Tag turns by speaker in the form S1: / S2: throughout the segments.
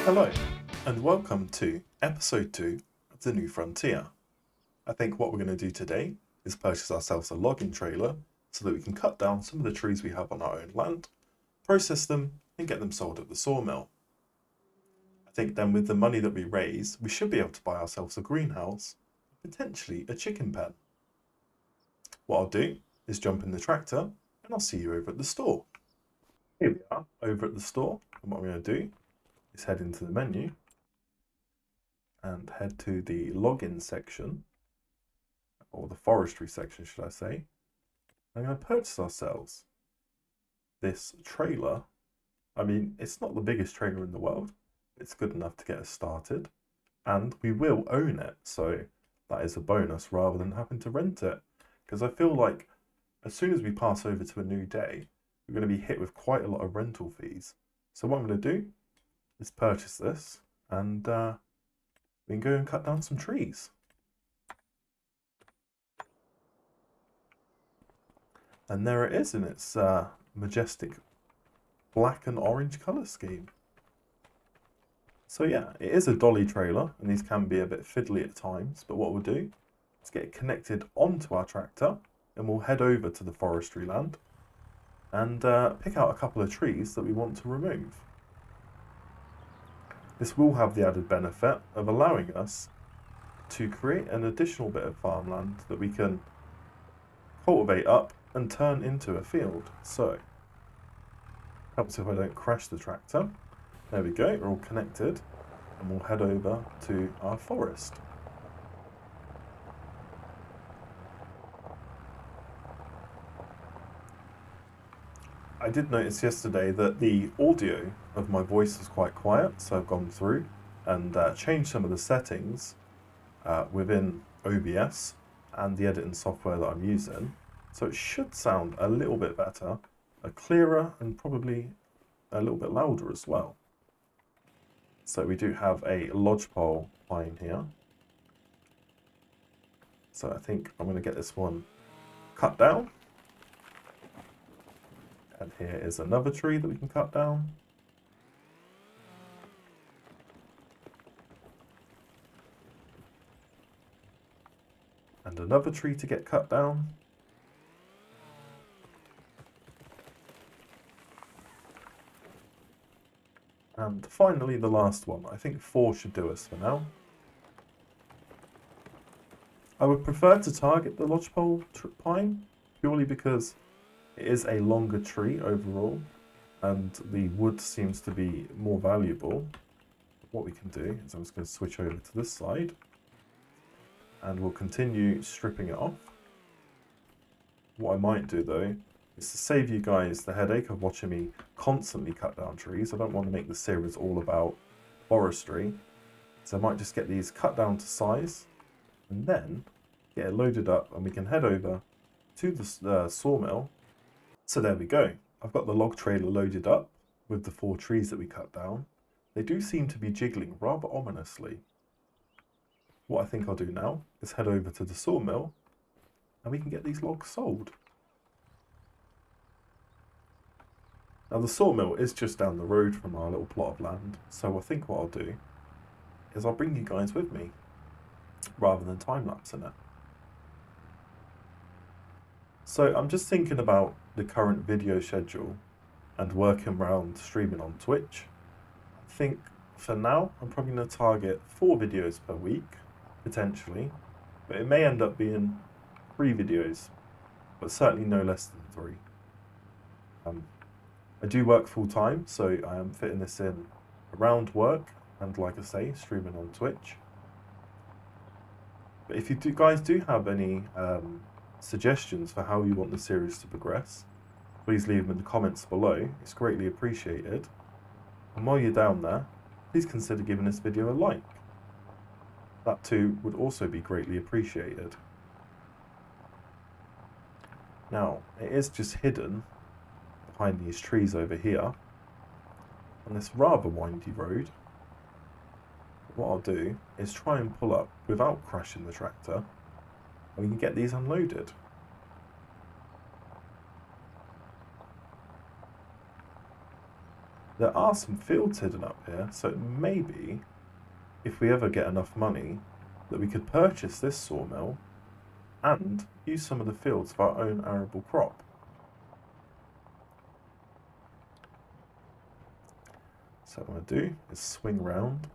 S1: Hello, and welcome to episode 2 of The New Frontier. I think what we're going to do today is purchase ourselves a logging trailer so that we can cut down some of the trees we have on our own land, process them, and get them sold at the sawmill. I think then with the money that we raise, we should be able to buy ourselves a greenhouse, potentially a chicken pen. What I'll do is jump in the tractor and I'll see you over at the store. Here we are over at the store, and what we're going to do is head into the menu and head to the login section, or the forestry section should I say. I'm going to purchase ourselves this trailer. I mean, it's not the biggest trailer in the world. It's good enough to get us started, and we will own it, so that is a bonus rather than having to rent it, because I feel like as soon as we pass over to a new day, we're going to be hit with quite a lot of rental fees. So what I'm going to do is purchase this, and we can go and cut down some trees. And there it is in its majestic black and orange colour scheme. So yeah, it is a dolly trailer, and these can be a bit fiddly at times, but what we'll do is get it connected onto our tractor, and we'll head over to the forestry land and pick out a couple of trees that we want to remove. This will have the added benefit of allowing us to create an additional bit of farmland that we can cultivate up and turn into a field. So, helps if I don't crash the tractor. There we go, we're all connected, and we'll head over to our forest. I did notice yesterday that the audio of my voice is quite quiet, so I've gone through and changed some of the settings within OBS and the editing software that I'm using. So it should sound a little bit better, clearer, and probably a little bit louder as well. So we do have a lodgepole pine here. So I think I'm going to get this one cut down. And here is another tree that we can cut down. And another tree to get cut down. And finally the last one. I think 4 should do us for now. I would prefer to target the lodgepole pine, purely because it is a longer tree overall, and the wood seems to be more valuable. What we can do is I'm just going to switch over to this side, and we'll continue stripping it off. What I might do though is to save you guys the headache of watching me constantly cut down trees. I don't want to make the series all about forestry, so I might just get these cut down to size and then get it loaded up, and we can head over to the sawmill. So there we go. I've got the log trailer loaded up with the 4 trees that we cut down. They do seem to be jiggling rather ominously. What I think I'll do now is head over to the sawmill and we can get these logs sold. Now the sawmill is just down the road from our little plot of land, so I think what I'll do is I'll bring you guys with me rather than time-lapsing it. So I'm just thinking about the current video schedule and working around streaming on Twitch. I think for now I'm probably going to target 4 videos per week, potentially, but it may end up being 3 videos, but certainly no less than 3. I do work full time, so I am fitting this in around work and, like I say, streaming on Twitch. But if you guys do have any suggestions for how you want the series to progress, please leave them in the comments below. It's greatly appreciated. And while you're down there, please consider giving this video a like. That too would also be greatly appreciated. Now, it is just hidden behind these trees over here on this rather windy road. What I'll do is try and pull up without crashing the tractor, and we can get these unloaded. There are some fields hidden up here, so maybe if we ever get enough money that we could purchase this sawmill and use some of the fields for our own arable crop. So what I'm going to do is swing round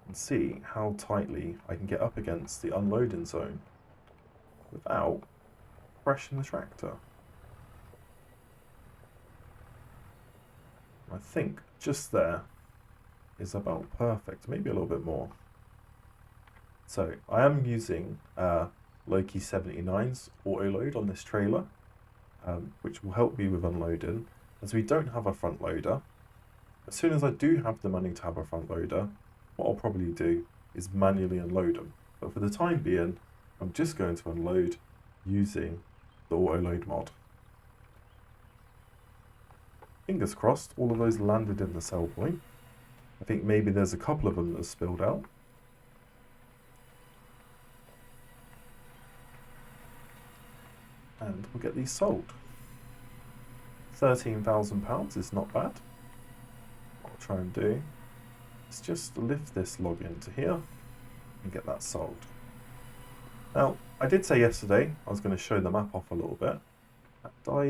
S1: and see how tightly I can get up against the unloading zone without crashing the tractor. I think just there is about perfect, maybe a little bit more. So I am using Loki 79's auto load on this trailer, which will help me with unloading, as we don't have a front loader. As soon as I do have the money to have a front loader, what I'll probably do is manually unload them. But for the time being, I'm just going to unload using the auto load mod. Fingers crossed, all of those landed in the sell point. I think maybe there's a couple of them that have spilled out. And we'll get these sold. £13,000 is not bad. What I'll try and do is just lift this log into here and get that sold. Now, I did say yesterday I was going to show the map off a little bit, and I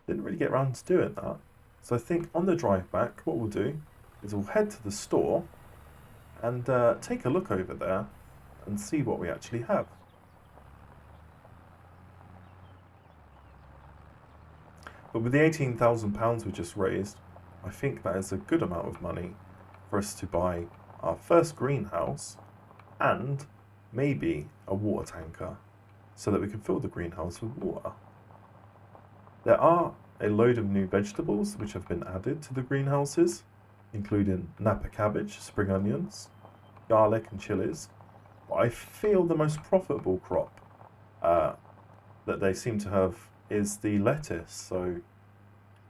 S1: didn't really get around to doing that. So I think on the drive back, what we'll do is we'll head to the store and take a look over there and see what we actually have. But with the £18,000 we just raised, I think that is a good amount of money for us to buy our first greenhouse and maybe a water tanker so that we can fill the greenhouse with water. There are a load of new vegetables which have been added to the greenhouses, including Napa cabbage, spring onions, garlic and chilies. But I feel the most profitable crop that they seem to have is the lettuce. So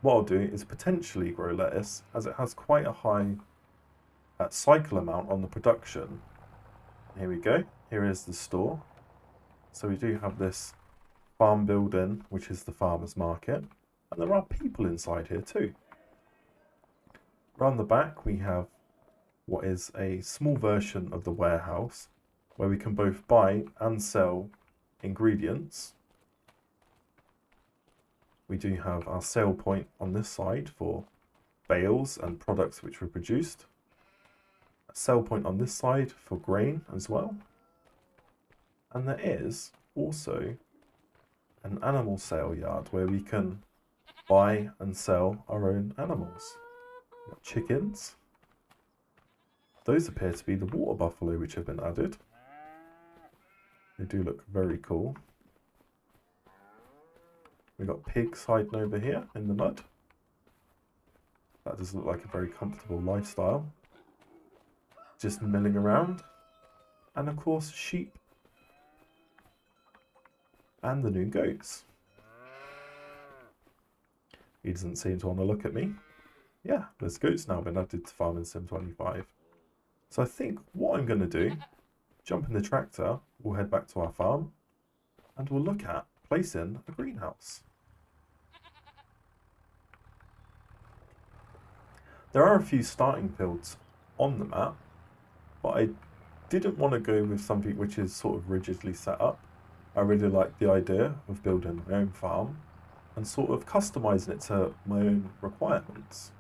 S1: what I'll do is potentially grow lettuce, as it has quite a high cycle amount on the production. Here we go. Here is the store. So we do have this farm building, which is the farmer's market. And there are people inside here too. Around the back we have what is a small version of the warehouse where we can both buy and sell ingredients. We do have our sale point on this side for bales and products which were produced. A sale point on this side for grain as well. And there is also an animal sale yard where we can buy and sell our own animals. We've got chickens. Those appear to be the water buffalo which have been added. They do look very cool. We've got pigs hiding over here in the mud. That does look like a very comfortable lifestyle. Just milling around. And of course sheep. And the new goats. He doesn't seem to want to look at me. Yeah, there's goats now been added to Farming Sim 25. So I think what I'm going to do, jump in the tractor, we'll head back to our farm, and we'll look at placing a greenhouse. There are a few starting fields on the map, but I didn't want to go with something which is sort of rigidly set up. I really like the idea of building my own farm and sort of customizing it to my own requirements.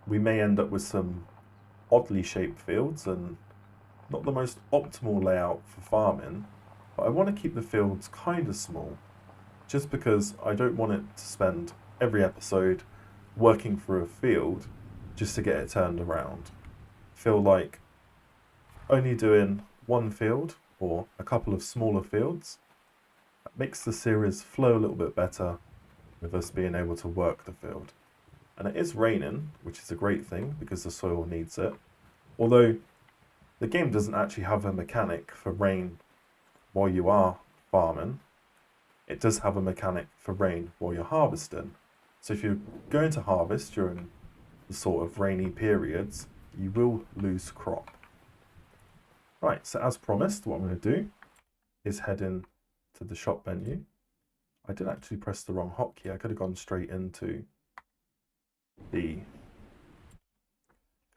S1: We may end up with some oddly shaped fields and not the most optimal layout for farming, but I want to keep the fields kind of small, just because I don't want it to spend every episode working through a field just to get it turned around. I feel like only doing one field or a couple of smaller fields makes the series flow a little bit better. with us being able to work the field. And it is raining, which is a great thing because the soil needs it. Although the game doesn't actually have a mechanic for rain while you are farming, it does have a mechanic for rain while you're harvesting. So if you're going to harvest during the sort of rainy periods, you will lose crop. Right, so as promised, what I'm going to do is head in to the shop menu. I did actually press the wrong hotkey. I could have gone straight into the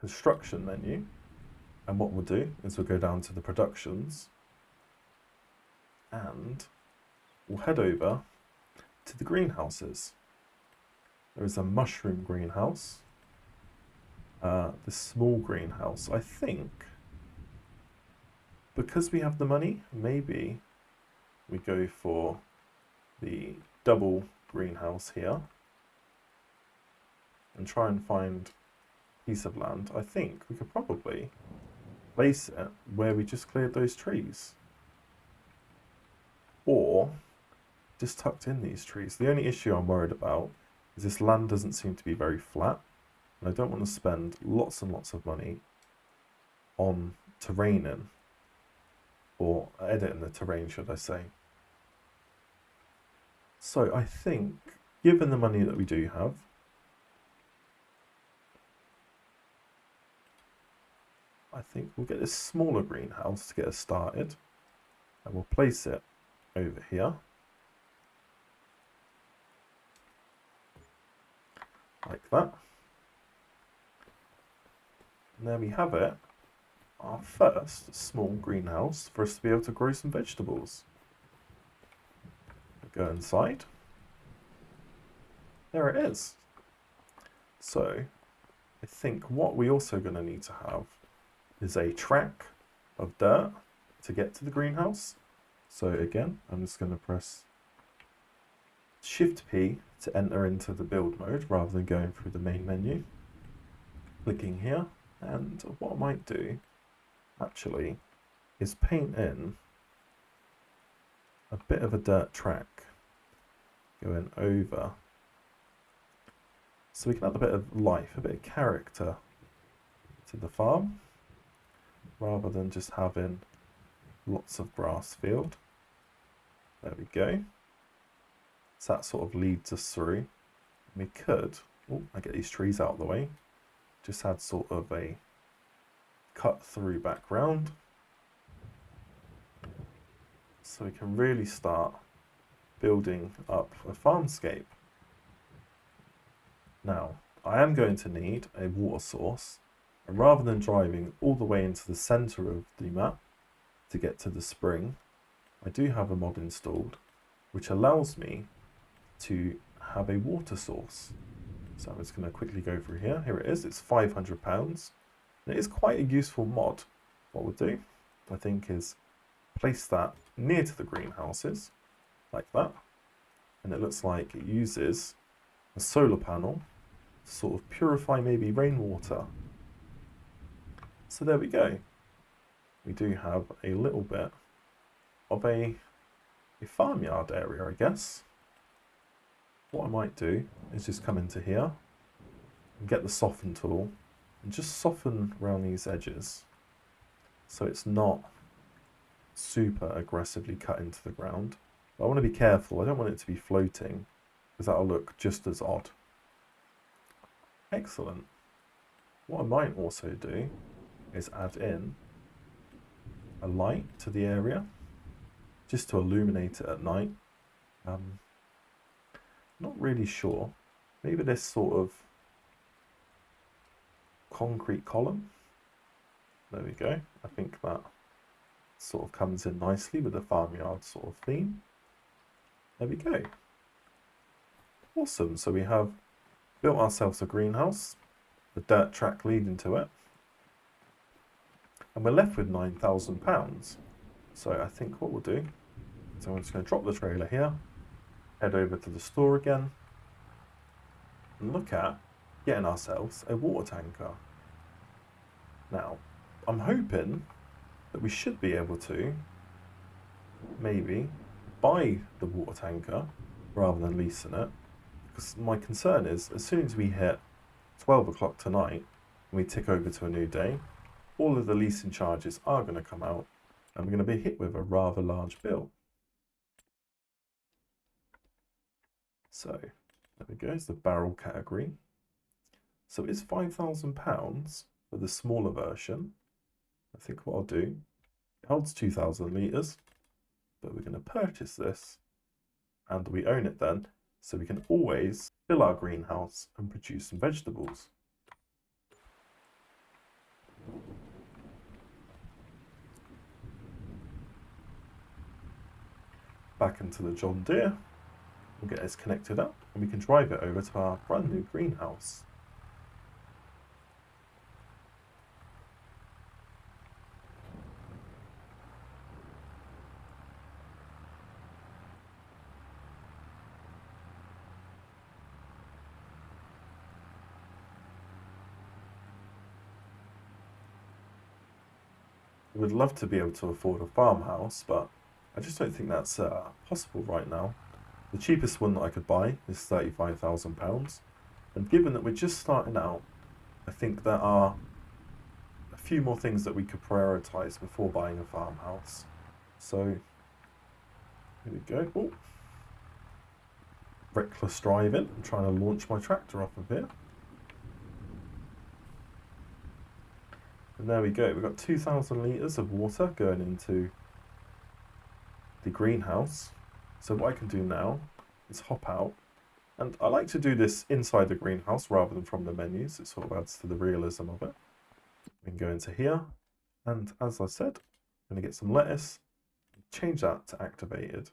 S1: construction menu. And what we'll do is we'll go down to the productions and we'll head over to the greenhouses. There is a mushroom greenhouse, the small greenhouse. I think because we have the money, maybe we go for the double greenhouse here and try and find a piece of land. I think we could probably place it where we just cleared those trees, or just tucked in these trees. The only issue I'm worried about is this land doesn't seem to be very flat, and I don't want to spend lots and lots of money on terraining, or editing the terrain, should I say. So I think, given the money that we do have, I think we'll get this smaller greenhouse to get us started, and we'll place it over here. Like that. And there we have it, our first small greenhouse for us to be able to grow some vegetables. Go inside. There it is. So I think what we also going to need to have is a track of dirt to get to the greenhouse. So again, I'm just going to press Shift P to enter into the build mode rather than going through the main menu. Clicking here, and what I might do actually is paint in a bit of a dirt track going over, so we can add a bit of life, a bit of character to the farm rather than just having lots of grass field. There we go. So that sort of leads us through. We could, I get these trees out of the way, just add sort of a cut through background so we can really start building up a farmscape. Now, I am going to need a water source, and rather than driving all the way into the center of the map to get to the spring, I do have a mod installed which allows me to have a water source. So I'm just going to quickly go through here. Here it is. It's £500. And it is quite a useful mod. What we'll do, I think, is place that near to the greenhouses, like that. And it looks like it uses a solar panel to sort of purify maybe rainwater. So there we go. We do have a little bit of a farmyard area, I guess. What I might do is just come into here and get the soften tool and just soften around these edges so it's not super aggressively cut into the ground. But I want to be careful. I don't want it to be floating because that'll look just as odd. Excellent. What I might also do is add in a light to the area just to illuminate it at night. Not really sure. Maybe this sort of concrete column. There we go. I think that sort of comes in nicely with the farmyard sort of theme. There we go. Awesome. So we have built ourselves a greenhouse, the dirt track leading to it, and we're left with £9,000. So I think what we'll do is I'm just going to drop the trailer here, head over to the store again, and look at getting ourselves a water tanker. Now, I'm hoping that we should be able to maybe buy the water tanker rather than leasing it Because my concern is, as soon as we hit 12 o'clock tonight and we tick over to a new day, all of the leasing charges are going to come out and we're going to be hit with a rather large bill. So there we go, it's the barrel category. So it's £5,000 for the smaller version. I think what I'll do, it holds 2,000 litres, but we're going to purchase this and we own it then, so we can always fill our greenhouse and produce some vegetables. Back into the John Deere, we'll get this connected up and we can drive it over to our brand new greenhouse. I would love to be able to afford a farmhouse, but I just don't think that's possible right now. The cheapest one that I could buy is £35,000, and given that we're just starting out, I think there are a few more things that we could prioritise before buying a farmhouse. So, here we go. Ooh. Reckless driving. I'm trying to launch my tractor off of here. And there we go. We've got 2,000 litres of water going into the greenhouse. So what I can do now is hop out. And I like to do this inside the greenhouse rather than from the menus. It sort of adds to the realism of it. We can go into here. And as I said, I'm going to get some lettuce. Change that to activated.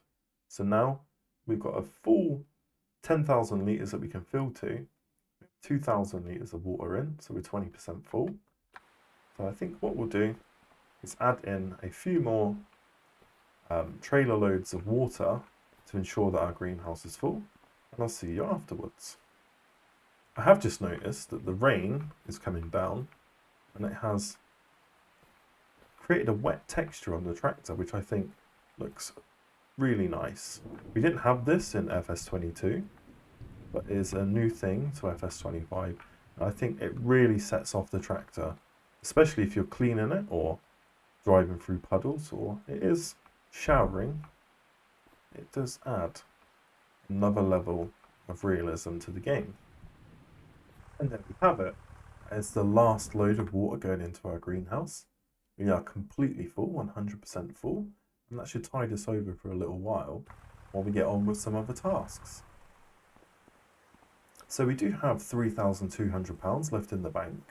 S1: So now we've got a full 10,000 litres that we can fill to. 2,000 litres of water in, so we're 20% full. So I think what we'll do is add in a few more trailer loads of water to ensure that our greenhouse is full, and I'll see you afterwards. I have just noticed that the rain is coming down and it has created a wet texture on the tractor, which I think looks really nice. We didn't have this in FS22, but is a new thing to FS25. I think it really sets off the tractor, especially if you're cleaning it or driving through puddles or it is showering. It does add another level of realism to the game. And there we have it. It's the last load of water going into our greenhouse. We are completely full, 100% full, and that should tide us over for a little while we get on with some other tasks. So we do have £3,200 left in the bank.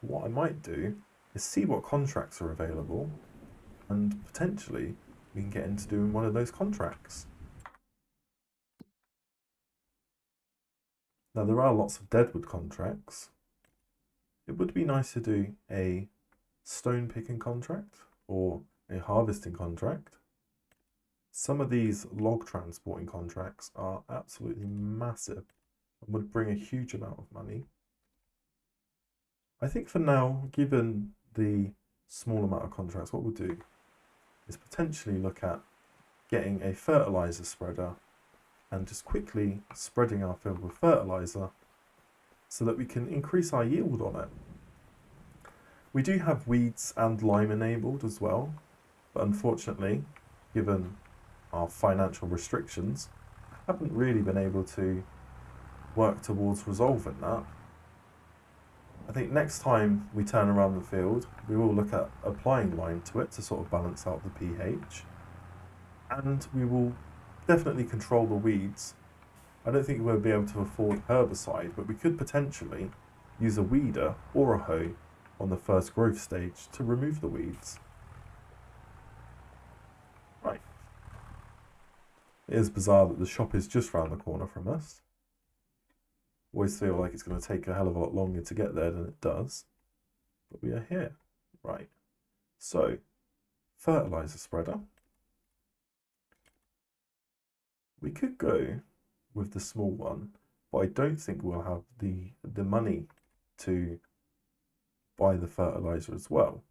S1: What I might do is see what contracts are available, and potentially we can get into doing one of those contracts. Now there are lots of deadwood contracts. It would be nice to do a stone picking contract or a harvesting contract. Some of these log transporting contracts are absolutely massive and would bring a huge amount of money. I think for now, given the small amount of contracts, what we'll do is potentially look at getting a fertilizer spreader and just quickly spreading our field with fertilizer so that we can increase our yield on it. We do have weeds and lime enabled as well, but unfortunately, given our financial restrictions, I haven't really been able to work towards resolving that. I think next time we turn around the field, we will look at applying lime to it to sort of balance out the pH. And we will definitely control the weeds. I don't think we'll be able to afford herbicide, but we could potentially use a weeder or a hoe on the first growth stage to remove the weeds. Right. It is bizarre that the shop is just round the corner from us. Always feel like it's going to take a hell of a lot longer to get there than it does. But we are here. Right. So, fertilizer spreader. We could go with the small one, but I don't think we'll have the money to buy the fertilizer as well.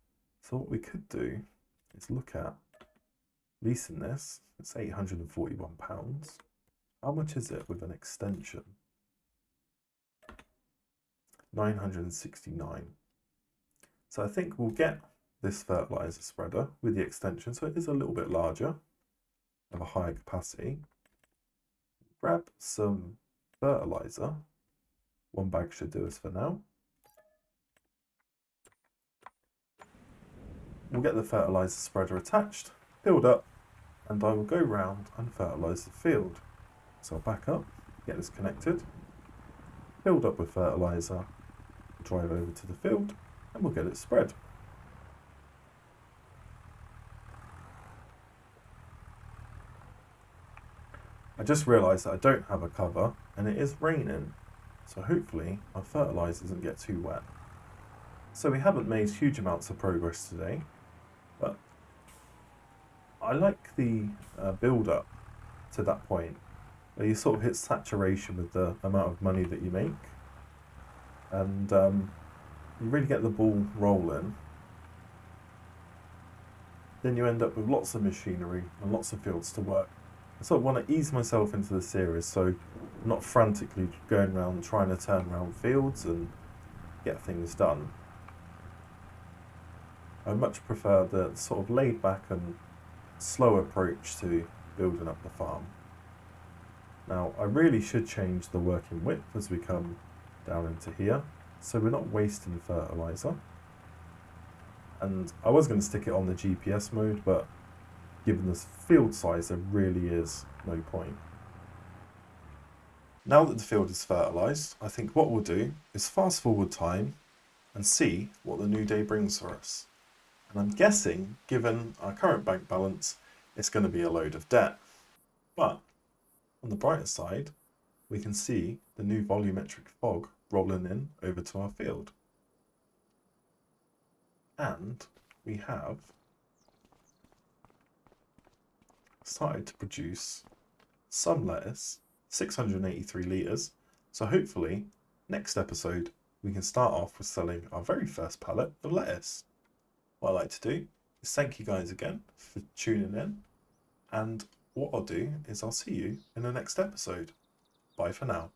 S1: So what we could do is look at leasing this. It's £841. How much is it with an extension? 969. So I think we'll get this fertilizer spreader with the extension, so it is a little bit larger, of a higher capacity. Grab some fertilizer. 1 bag should do us for now. We'll get the fertilizer spreader attached, filled up, and I will go round and fertilise the field. So I'll back up, get this connected, filled up with fertilizer, drive over to the field, and we'll get it spread. I just realised that I don't have a cover and it is raining, so hopefully my fertiliser doesn't get too wet. So we haven't made huge amounts of progress today, but I like the build up to that point where you sort of hit saturation with the amount of money that you make, and you really get the ball rolling. Then you end up with lots of machinery and lots of fields to work. I sort of want to ease myself into the series, so I'm not frantically going around trying to turn around fields and get things done. I much prefer the sort of laid back and slow approach to building up the farm. Now, I really should change the working width as we come down into here, so we're not wasting fertiliser. And I was going to stick it on the GPS mode, but given the field size, there really is no point. Now that the field is fertilised, I think what we'll do is fast forward time and see what the new day brings for us. And I'm guessing, given our current bank balance, it's going to be a load of debt. But on the brighter side, we can see the new volumetric fog rolling in over to our field. And we have started to produce some lettuce, 683 litres. So hopefully, next episode, we can start off with selling our very first pallet of lettuce. What I like to do is thank you guys again for tuning in. And what I'll do is I'll see you in the next episode. Bye for now.